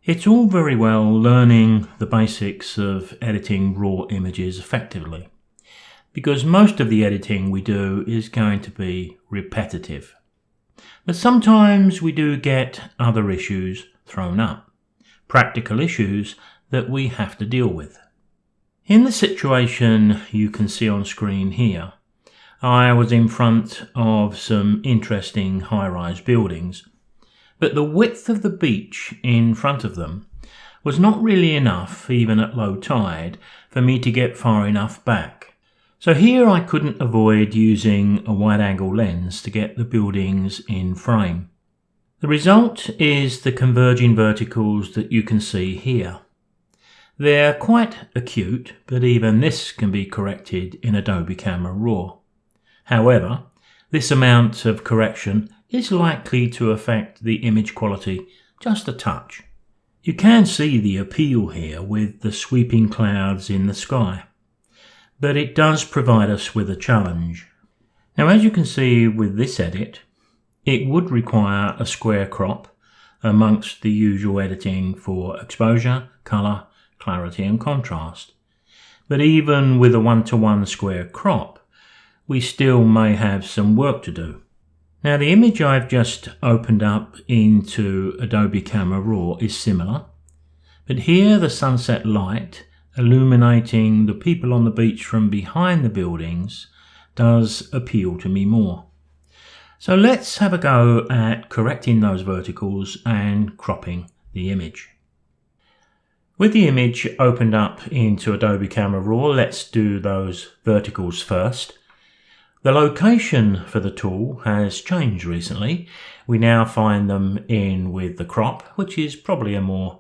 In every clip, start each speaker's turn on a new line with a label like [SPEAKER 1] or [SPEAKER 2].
[SPEAKER 1] It's all very well learning the basics of editing raw images effectively, because most of the editing we do is going to be repetitive. But sometimes we do get other issues thrown up, practical issues that we have to deal with. In the situation you can see on screen here, I was in front of some interesting high-rise buildings, but the width of the beach in front of them was not really enough, even at low tide, for me to get far enough back. So here I couldn't avoid using a wide-angle lens to get the buildings in frame. The result is the converging verticals that you can see here. They're quite acute, but even this can be corrected in Adobe Camera Raw. However, this amount of correction is likely to affect the image quality just a touch. You can see the appeal here with the sweeping clouds in the sky, but it does provide us with a challenge. Now, as you can see with this edit, it would require a square crop amongst the usual editing for exposure, colour, clarity and contrast. But even with a 1-to-1 square crop, we still may have some work to do. Now, the image I've just opened up into Adobe Camera Raw is similar, but here the sunset light illuminating the people on the beach from behind the buildings does appeal to me more. So let's have a go at correcting those verticals and cropping the image. With the image opened up into Adobe Camera Raw, let's do those verticals first. The location for the tool has changed recently. We now find them in with the crop, which is probably a more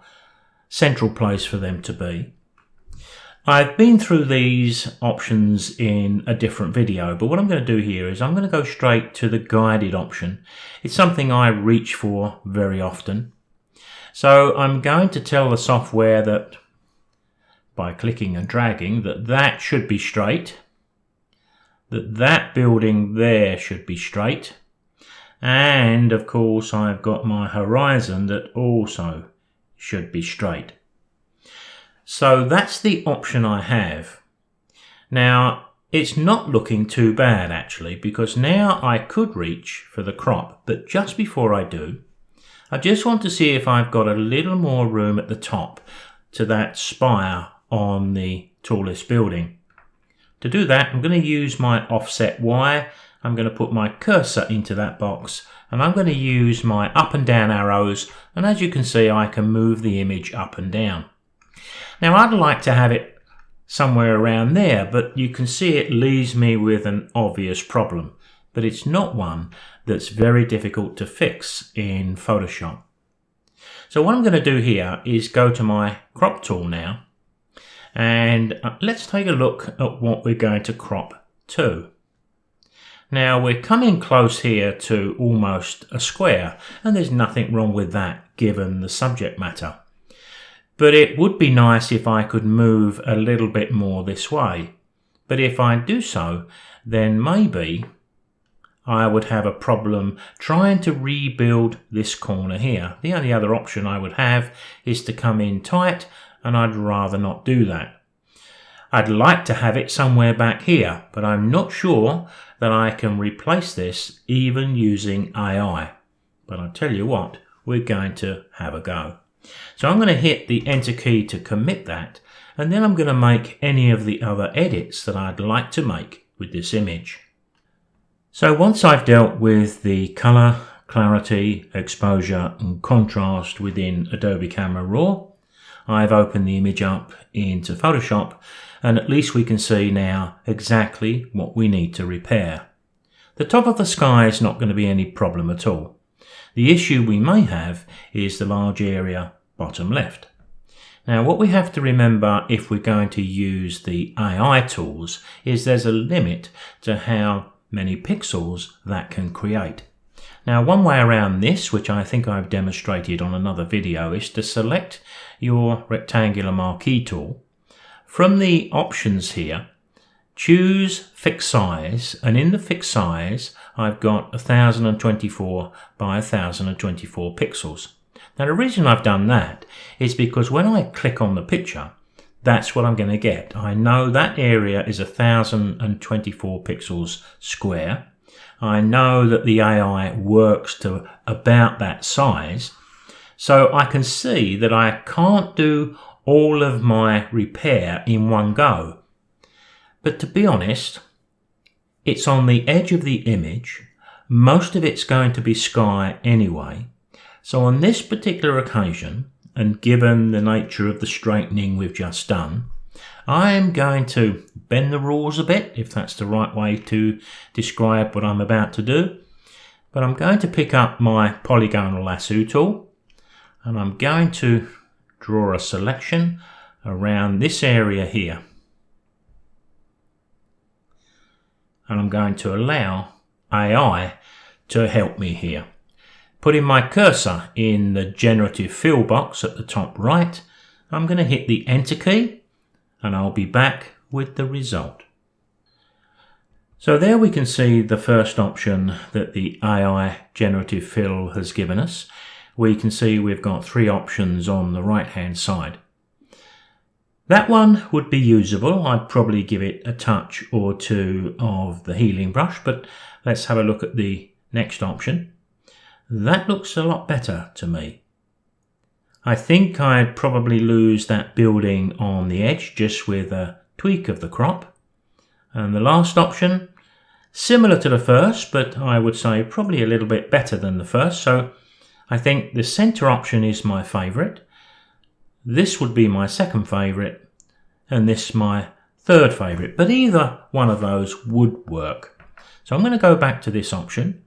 [SPEAKER 1] central place for them to be. I've been through these options in a different video, but what I'm going to do here is I'm going to go straight to the guided option. It's something I reach for very often. So I'm going to tell the software that by clicking and dragging that should be straight, that building there should be straight, and of course I've got my horizon that also should be straight. So that's the option I have. Now it's not looking too bad actually, because now I could reach for the crop, but just before I do, I just want to see if I've got a little more room at the top to that spire on the tallest building. To do that, I'm going to use my offset Y. I'm going to put my cursor into that box, and I'm going to use my up and down arrows, and as you can see, I can move the image up and down. Now I'd like to have it somewhere around there, but you can see it leaves me with an obvious problem, but it's not one that's very difficult to fix in Photoshop. So what I'm going to do here is go to my crop tool now, and let's take a look at what we're going to crop to. Now we're coming close here to almost a square, and there's nothing wrong with that given the subject matter. But it would be nice if I could move a little bit more this way. But if I do so, then maybe I would have a problem trying to rebuild this corner here. The only other option I would have is to come in tight, and I'd rather not do that. I'd like to have it somewhere back here, but I'm not sure that I can replace this even using AI. But I tell you what, we're going to have a go. So I'm going to hit the Enter key to commit that, and then I'm going to make any of the other edits that I'd like to make with this image. So once I've dealt with the color, clarity, exposure and contrast within Adobe Camera Raw, I've opened the image up into Photoshop, and at least we can see now exactly what we need to repair. The top of the sky is not going to be any problem at all. The issue we may have is the large area bottom left. Now what we have to remember if we're going to use the AI tools is there's a limit to how many pixels that can create. Now one way around this, which I think I've demonstrated on another video, is to select your rectangular marquee tool. From the options here, choose fixed size, and in the fixed size I've got 1024 by 1024 pixels. Now the reason I've done that is because when I click on the picture, that's what I'm going to get. I know that area is 1024 pixels square. I know that the AI works to about that size. So I can see that I can't do all of my repair in one go. But to be honest, it's on the edge of the image. Most of it's going to be sky anyway. So on this particular occasion, and given the nature of the straightening we've just done, I am going to bend the rules a bit, if that's the right way to describe what I'm about to do. But I'm going to pick up my polygonal lasso tool, and I'm going to draw a selection around this area here. And I'm going to allow AI to help me here. Putting my cursor in the generative fill box at the top right, I'm going to hit the enter key and I'll be back with the result. So there we can see the first option that the AI generative fill has given us. We can see we've got 3 options on the right hand side. That one would be usable. I'd probably give it a touch or two of the healing brush, but let's have a look at the next option. That looks a lot better to me. I think I'd probably lose that building on the edge just with a tweak of the crop. And the last option, similar to the first, but I would say probably a little bit better than the first. So I think the center option is my favorite. This would be my second favorite, and this my third favorite, but either one of those would work. So I'm going to go back to this option,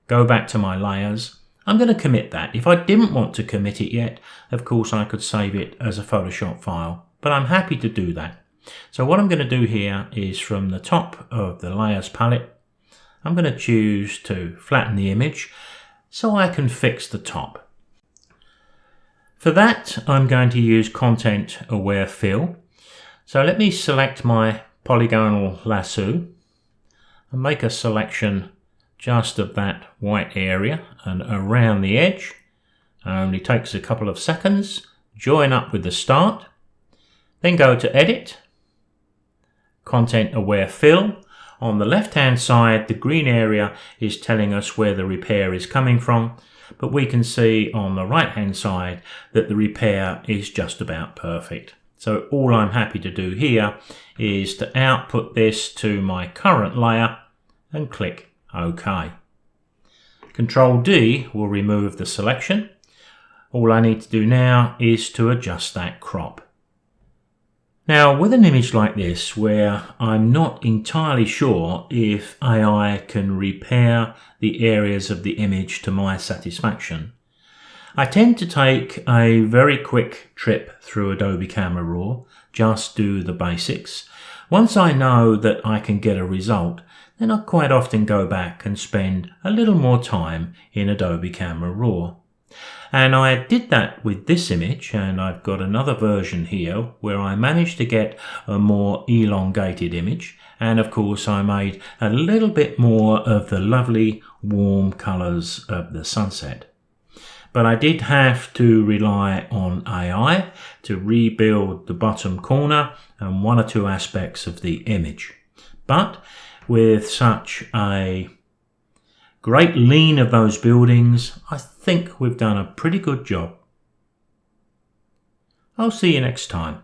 [SPEAKER 1] go back to my layers. I'm going to commit that. If I didn't want to commit it yet, of course I could save it as a Photoshop file, but I'm happy to do that. So what I'm going to do here is from the top of the layers palette, I'm going to choose to flatten the image so I can fix the top. For that, I'm going to use Content Aware Fill. So let me select my polygonal lasso and make a selection just of that white area and around the edge. It only takes a couple of seconds. Join up with the start. Then go to Edit, Content Aware Fill. On the left hand side, the green area is telling us where the repair is coming from, but we can see on the right hand side that the repair is just about perfect. So all I'm happy to do here is to output this to my current layer and click OK. Control D will remove the selection. All I need to do now is to adjust that crop. Now, with an image like this, where I'm not entirely sure if AI can repair the areas of the image to my satisfaction, I tend to take a very quick trip through Adobe Camera Raw, just do the basics. Once I know that I can get a result, then I quite often go back and spend a little more time in Adobe Camera Raw. And I did that with this image, and I've got another version here where I managed to get a more elongated image, and of course I made a little bit more of the lovely warm colours of the sunset. But I did have to rely on AI to rebuild the bottom corner and 1 or 2 aspects of the image. But with such a great lean of those buildings, I think we've done a pretty good job. I'll see you next time.